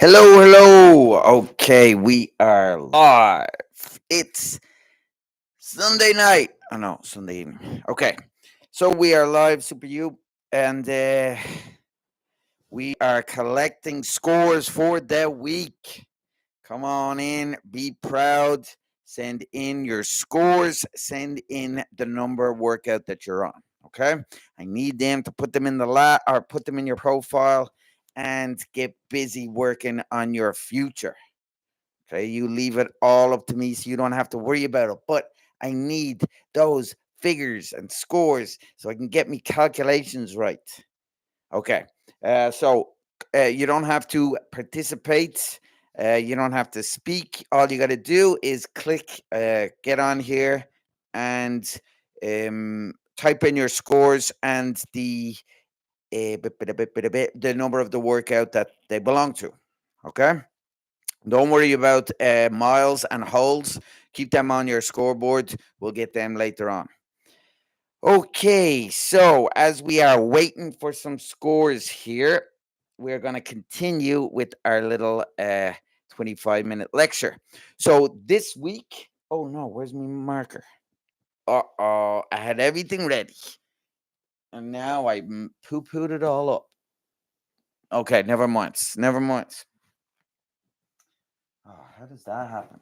Hello, hello. Okay, we are live. It's Sunday night. Oh no, Sunday evening. Okay, so we are live, Super You, and we are collecting scores for the week. Come on in, be proud. Send in your scores. Send in the number workout that you're on. Okay, I need them to put them in the or put them in your profile, and get busy working on your future. Okay, you leave it all up to me so you don't have to worry about it. But I need those figures and scores so I can get me calculations right. Okay, so you don't have to participate. You don't have to speak. All you got to do is click, get on here, and type in your scores and the number of the workout that they belong to. Okay. Don't worry about miles and holes. Keep them on your scoreboard. We'll get them later on. Okay, so as we are waiting for some scores here, we're going to continue with our little 25-minute lecture. So this week, oh no, where's my marker? Uh-oh, I had everything ready. And now I poo-pooed it all up. Okay, never mind. Never mind. Oh, how does that happen?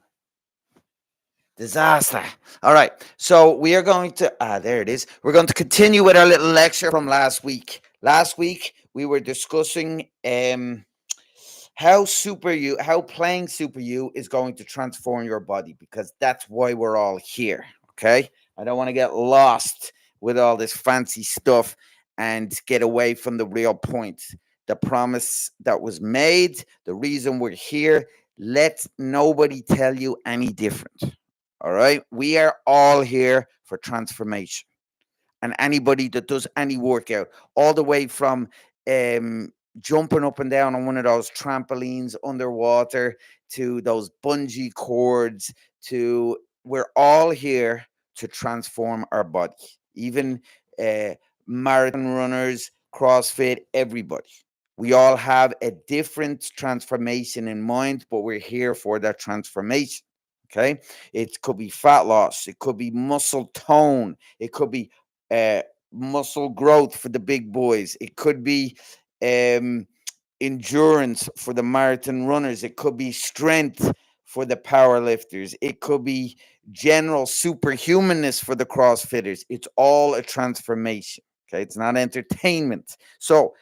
Disaster. All right. So we are going to there it is. We're going to continue with our little lecture from last week. Last week we were discussing how playing Super You is going to transform your body, because that's why we're all here. Okay? I don't want to get lost with all this fancy stuff and get away from the real point. The promise that was made, the reason we're here, let nobody tell you any different. All right. We are all here for transformation. And anybody that does any workout, all the way from jumping up and down on one of those trampolines underwater to those bungee cords, to we're all here to transform our body. Even uh, marathon runners, CrossFit, everybody. We all have a different transformation in mind, but we're here for that transformation. Okay. It could be fat loss. It could be muscle tone. It could be uh, muscle growth for the big boys. It could be um, endurance for the marathon runners. It could be strength for the power lifters. It could be general superhumanness for the CrossFitters. It's all a transformation. Okay. It's not entertainment. So,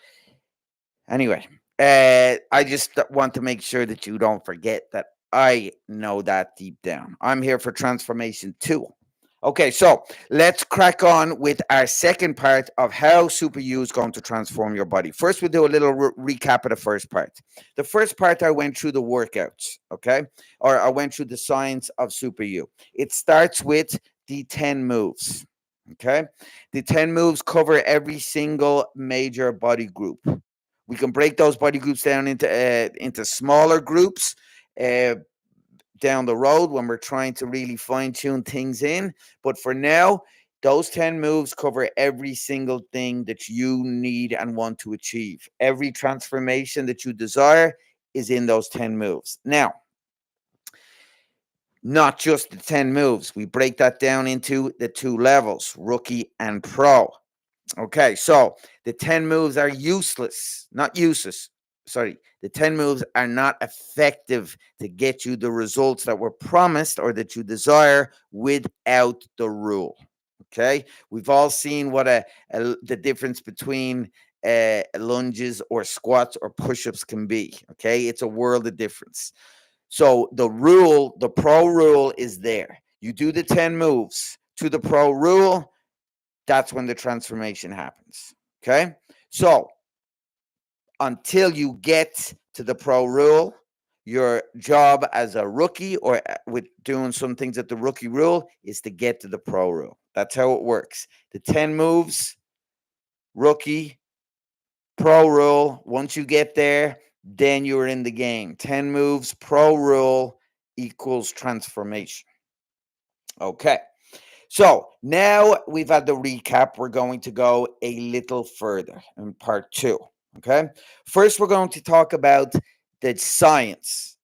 anyway, I just want to make sure that you don't forget that I know that deep down. I'm here for transformation too. Okay, so let's crack on with our second part of how Super U is going to transform your body. First, we'll do a little recap of the first part. The first part, I went through the workouts, okay? Or I went through the science of Super U. It starts with the 10 moves, okay? The 10 moves cover every single major body group. We can break those body groups down into smaller groups uh, down the road when we're trying to really fine tune things in. But for now, those 10 moves cover every single thing that you need and want to achieve. Every transformation that you desire is in those 10 moves. Now, not just the 10 moves. We break that down into the two levels, rookie and pro. Okay, so the 10 moves are useless, not useless. Sorry, the 10 moves are not effective to get you the results that were promised or that you desire without the rule. Okay, we've all seen what the difference between lunges or squats or push-ups can be. Okay, it's a world of difference. So the rule, the pro rule is there. You do the 10 moves to the pro rule, that's when the transformation happens. Okay. So until you get to the pro rule, your job as a rookie or with doing some things at the rookie rule is to get to the pro rule. That's how it works. The 10 moves, rookie, pro rule. Once you get there, then you're in the game. 10 moves, pro rule equals transformation. Okay. So now we've had the recap. We're going to go a little further in part two. Okay. First, we're going to talk about the science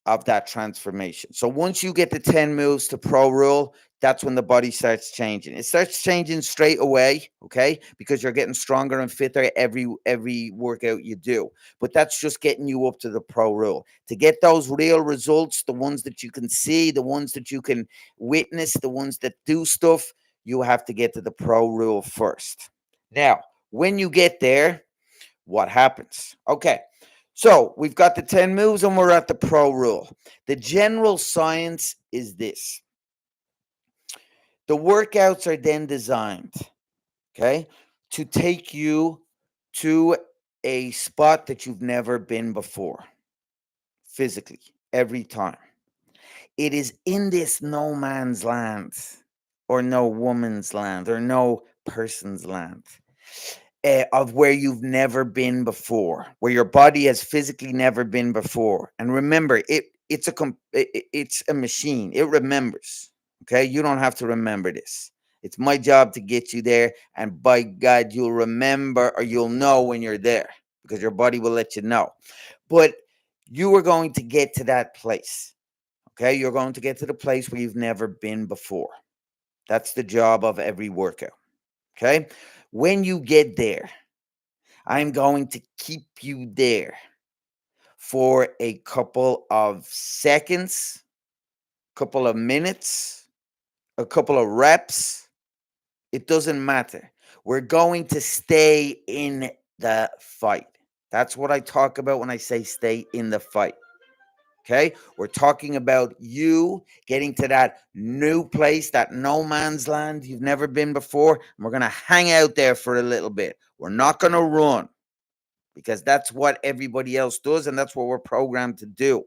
of that transformation. So once you get the 10 moves to pro rule, that's when the body starts changing. It starts changing straight away, okay? Because you're getting stronger and fitter every workout you do. But that's just getting you up to the pro rule. To get those real results, the ones that you can see, the ones that you can witness, the ones that do stuff, you have to get to the pro rule first. Now, when you get there, what happens? Okay. So we've got the 10 moves and we're at the pro rule. The general science is this: the workouts are then designed, okay, to take you to a spot that you've never been before, physically, every time. It is in this no man's land, or no woman's land, or no person's land, of where you've never been before, where your body has physically never been before. And remember, it's a machine. It remembers. Okay, you don't have to remember this. It's my job to get you there, and by God, you'll remember, or you'll know when you're there, because your body will let you know. But you are going to get to that place. Okay, you're going to get to the place where you've never been before. That's the job of every workout. Okay, when you get there, I'm going to keep you there for a couple of seconds, couple of minutes, a couple of reps. It doesn't matter. We're going to stay in the fight. That's what I talk about when I say stay in the fight. Okay, we're talking about you getting to that new place, that no man's land you've never been before. And we're going to hang out there for a little bit. We're not going to run, because that's what everybody else does, and that's what we're programmed to do.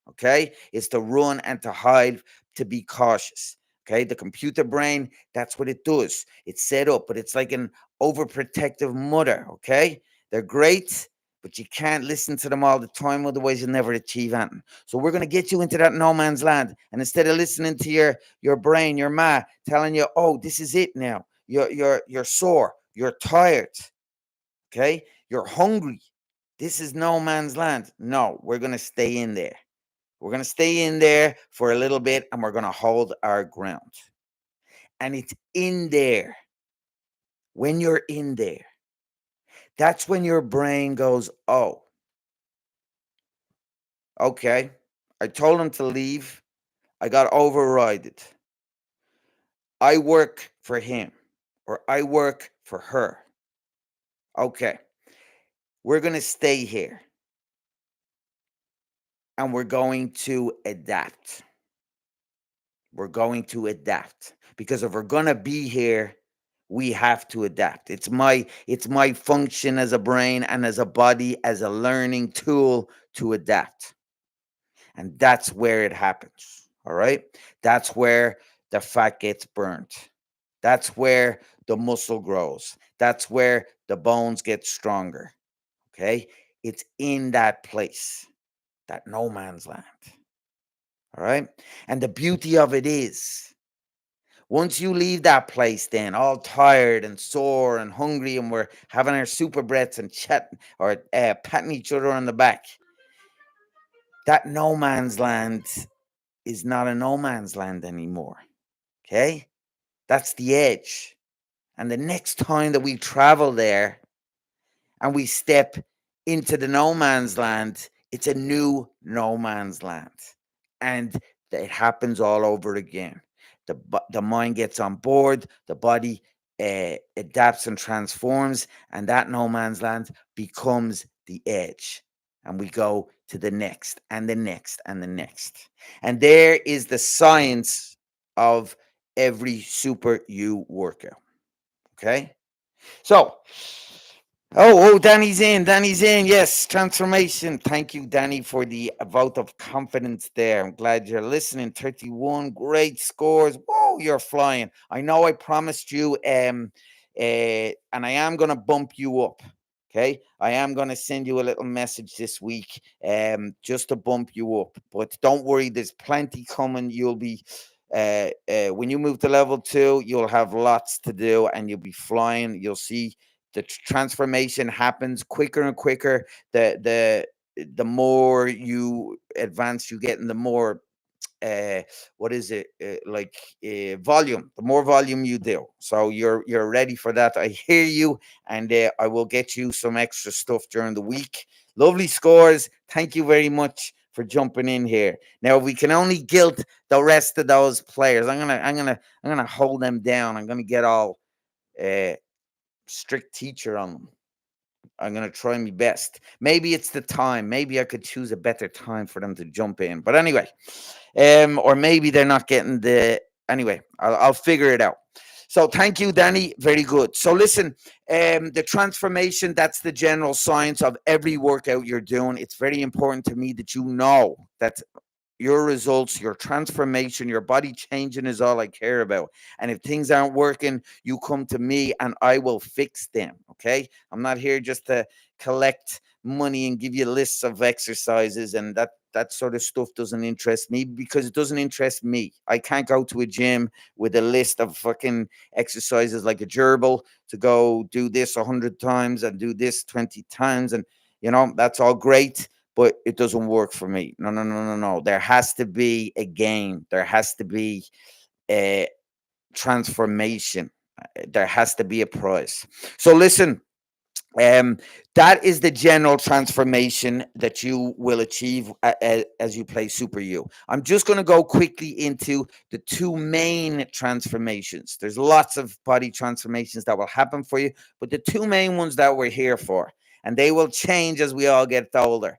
Okay, is to run and to hide, to be cautious. Okay, the computer brain, that's what it does. It's set up, but it's like an overprotective mother. Okay, they're great, but you can't listen to them all the time, otherwise you'll never achieve anything. So we're going to get you into that no man's land, and instead of listening to your brain, your ma telling you, oh, this is it now, you're sore, you're tired, okay, you're hungry, this is no man's land. No, we're going to stay in there. We're going to stay in there for a little bit, and we're going to hold our ground. And it's in there. When you're in there, that's when your brain goes, oh, okay, I told him to leave. I got overrided. I work for him, or I work for her. Okay, we're going to stay here, and we're going to adapt. We're going to adapt, because if we're going to be here, we have to adapt. It's my function as a brain and as a body, as a learning tool, to adapt. And that's where it happens. All right, that's where the fat gets burnt. That's where the muscle grows. That's where the bones get stronger. Okay, it's in that place, that no man's land. All right, and the beauty of it is, once you leave that place, then all tired and sore and hungry, and we're having our super breaths and chatting, or patting each other on the back, that no man's land is not a no man's land anymore. Okay, that's the edge. And the next time that we travel there and we step into the no man's land, it's a new no man's land. And it happens all over again. The mind gets on board, the body adapts and transforms, and that no man's land becomes the edge. And we go to the next and the next and the next. And there is the science of every Super You workout. Okay. So, Danny's in. Danny's in. Yes, transformation. Thank you, Danny, for the vote of confidence there. I'm glad you're listening. 31, great scores. Whoa, you're flying. I know I promised you, and I am going to bump you up. Okay, I am going to send you a little message this week, just to bump you up. But don't worry, there's plenty coming. You'll be, when you move to level 2, you'll have lots to do, and you'll be flying. You'll see the transformation happens quicker and quicker. The the more you advance you get, and the more uh what is it like volume, the more volume you do. So you're ready for that. I hear you. And I will get you some extra stuff during the week. Lovely scores. Thank you very much for jumping in here. Now, if we can only guilt the rest of those players, I'm gonna hold them down. I'm gonna get all uh strict teacher on them. I'm gonna try my best. Maybe it's the time. Maybe I could choose a better time for them to jump in. But anyway, or maybe they're not getting the. Anyway, I'll figure it out. So thank you, Danny. Very good. So listen, the transformation, that's the general science of every workout you're doing. It's very important to me that you know that your results, your transformation, your body changing is all I care about. And if things aren't working, you come to me and I will fix them. Okay. I'm not here just to collect money and give you lists of exercises, and that sort of stuff doesn't interest me, because it doesn't interest me. I can't go to a gym with a list of fucking exercises like a gerbil to go do this 100 times and do this 20 times. And, that's all great, but it doesn't work for me. No, no, no, no, no. There has to be a game. There has to be a transformation. There has to be a prize. So listen, um, that is the general transformation that you will achieve as you play Super U. I'm just going to go quickly into the two main transformations. There's lots of body transformations that will happen for you, but the two main ones that we're here for, and they will change as we all get older,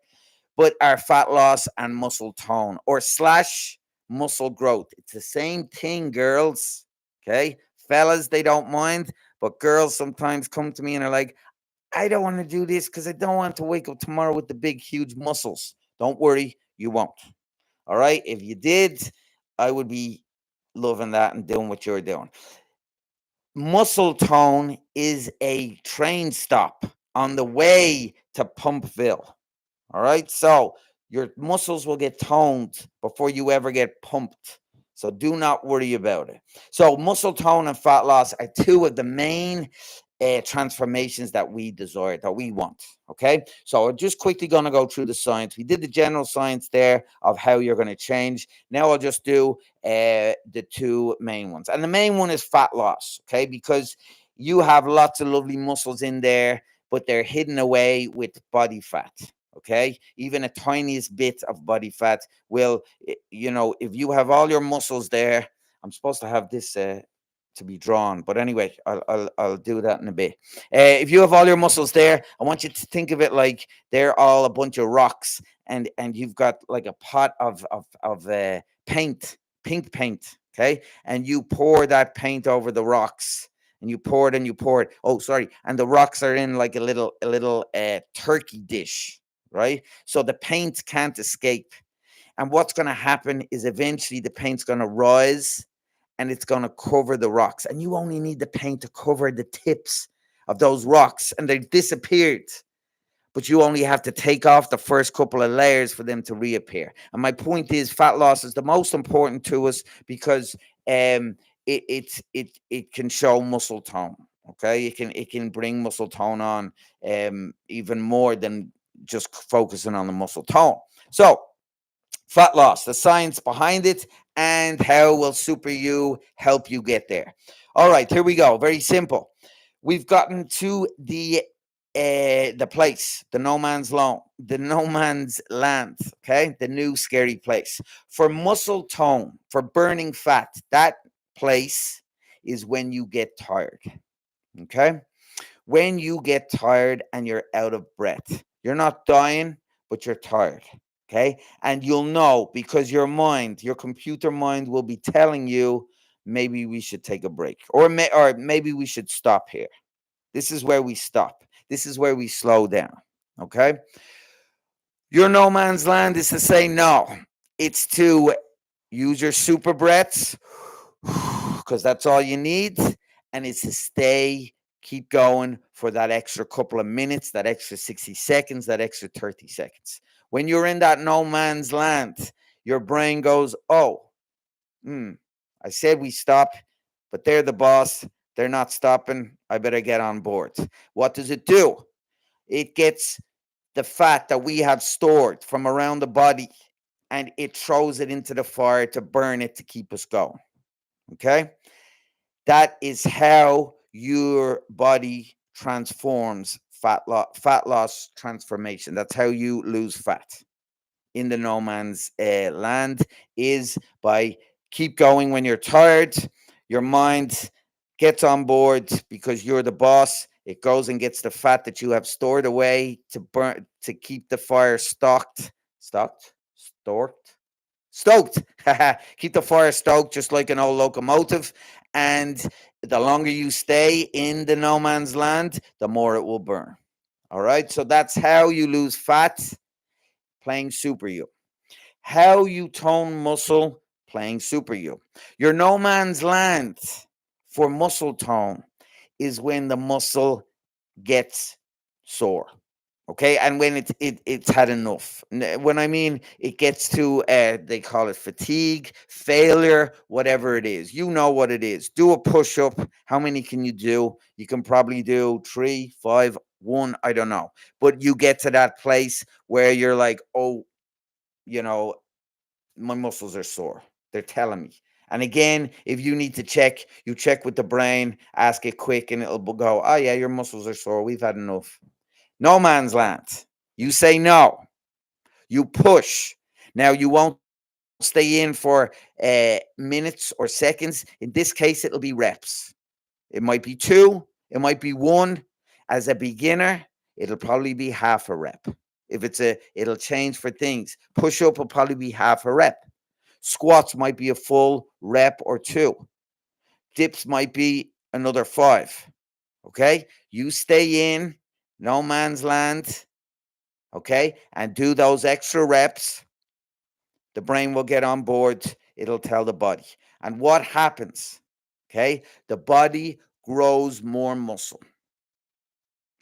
but are fat loss and muscle tone, or slash muscle growth. It's the same thing, girls. Okay. Fellas, they don't mind, but girls sometimes come to me and are like, I don't want to do this because I don't want to wake up tomorrow with the big, huge muscles. Don't worry, you won't. All right. If you did, I would be loving that and doing what you're doing. Muscle tone is a train stop on the way to Pumpville. All right. So your muscles will get toned before you ever get pumped. So do not worry about it. So muscle tone and fat loss are two of the main transformations that we desire, that we want. Okay. So I'm just quickly going to go through the science. We did the general science there of how you're going to change. Now I'll just do the two main ones. And the main one is fat loss. Okay. Because you have lots of lovely muscles in there, but they're hidden away with body fat. Okay. Even a tiniest bit of body fat will, if you have all your muscles there, I'm supposed to have this to be drawn, but anyway, I'll do that in a bit. If you have all your muscles there, I want you to think of it like they're all a bunch of rocks, and you've got like a pot of paint, pink paint. Okay. And you pour that paint over the rocks, and you pour it and you pour it. Oh, sorry. And the rocks are in like a little turkey dish, right? So the paint can't escape. And what's going to happen is eventually the paint's going to rise and it's going to cover the rocks. And you only need the paint to cover the tips of those rocks, and they've disappeared. But you only have to take off the first couple of layers for them to reappear. And my point is, fat loss is the most important to us because it can show muscle tone. Okay, it can bring muscle tone on even more than just focusing on the muscle tone. So fat loss, the science behind it, and how will Super U help you get there? All right, here we go. Very simple. We've gotten to the place, the no man's land. Okay, the new scary place for muscle tone, for burning fat. That place is when you get tired. Okay, when you get tired and you're out of breath, you're not dying, but you're tired. Okay. And you'll know because your computer mind will be telling you maybe we should take a break, or maybe we should stop here. This is where we stop. This is where we slow down. Okay. Your no man's land is to say no. It's to use your super breaths because that's all you need. And it's to keep going for that extra couple of minutes, that extra 60 seconds, that extra 30 seconds. When you're in that no man's land, your brain goes, oh, I said we stop, but they're the boss. They're not stopping. I better get on board. What does it do? It gets the fat that we have stored from around the body, and it throws it into the fire to burn it to keep us going. Okay? That is how your body transforms fat loss transformation. That's how you lose fat in the no man's land, is by keep going when you're tired. Your mind gets on board because you're the boss. It goes and gets the fat that you have stored away to burn, to keep the fire stoked. Keep the fire stoked, just like an old locomotive. And the longer you stay in the no man's land, the more it will burn. All right. So that's how you lose fat, playing Super You. How you tone muscle, playing Super You. Your no man's land for muscle tone is when the muscle gets sore. Okay, and when it's had enough. When I mean it gets to, they call it fatigue, failure, whatever it is. You know what it is. Do a push up. How many can you do? You can probably do 3, 5, 1. I don't know, but you get to that place where you're like, oh, you know, my muscles are sore. They're telling me. And again, if you need to check, you check with the brain, ask it quick, and it'll go, oh yeah, your muscles are sore. We've had enough. No man's land. You say no. You push. Now, you won't stay in for minutes or seconds. In this case, it'll be reps. It might be 2. It might be 1. As a beginner, it'll probably be half a rep. If it'll change for things. Push up will probably be half a rep. Squats might be a full rep or 2. Dips might be another 5. Okay? You stay in no man's land, okay, and do those extra reps. The brain will get on board. It'll tell the body. And what happens? Okay, the body grows more muscle.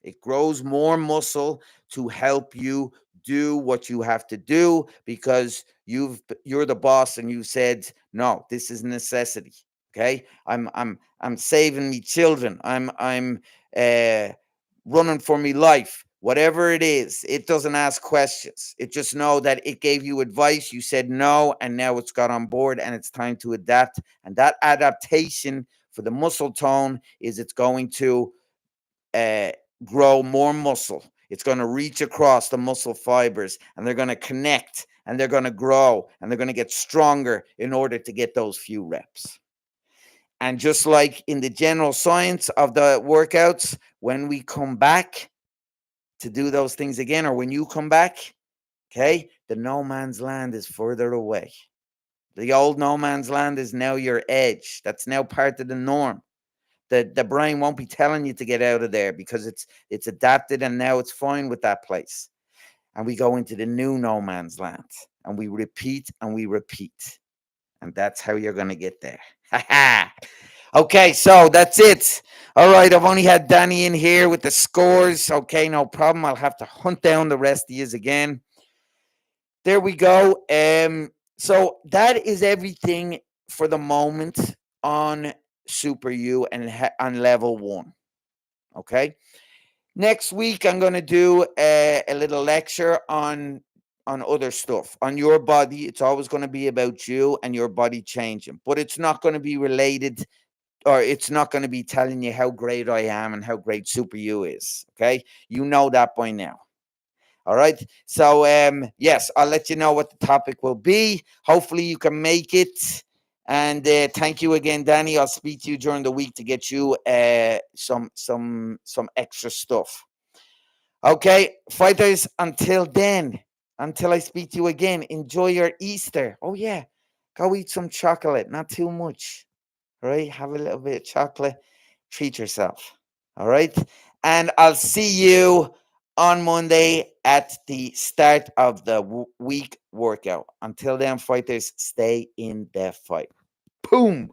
It grows more muscle to help you do what you have to do, because you're the boss and you said no, this is a necessity. Okay, I'm saving me children. I'm running for me life. Whatever it is, it doesn't ask questions. It just know that it gave you advice. You said no, and now it's got on board, and it's time to adapt. And that adaptation for the muscle tone is it's going to uh, grow more muscle. It's going to reach across the muscle fibers, and they're going to connect, and they're going to grow, and they're going to get stronger in order to get those few reps. And just like in the general science of the workouts, when we come back to do those things again, or when you come back, okay, the no man's land is further away. The old no man's land is now your edge. That's now part of the norm. The brain won't be telling you to get out of there because it's adapted, and now it's fine with that place. And we go into the new no man's land, and we repeat and we repeat. And that's how you're going to get there. Okay, so that's it. All right, I've only had Danny in here with the scores. Okay, no problem. I'll have to hunt down the rest of yous again. There we go. So that is everything for the moment on Super U and on level 1. Okay. Next week, I'm going to do a little lecture on other stuff, on your body. It's always going to be about you and your body changing, but it's not going to be related, or it's not going to be telling you how great I am and how great Super U is. Okay. You know that by now. All right. So, yes, I'll let you know what the topic will be. Hopefully you can make it. And thank you again, Danny. I'll speak to you during the week to get you some extra stuff. Okay, fighters, until then, until I speak to you again, enjoy your Easter. Oh, yeah, go eat some chocolate, not too much. All right, have a little bit of chocolate. Treat yourself. All right, and I'll see you on Monday at the start of the week workout. Until then, fighters, stay in the fight. Boom.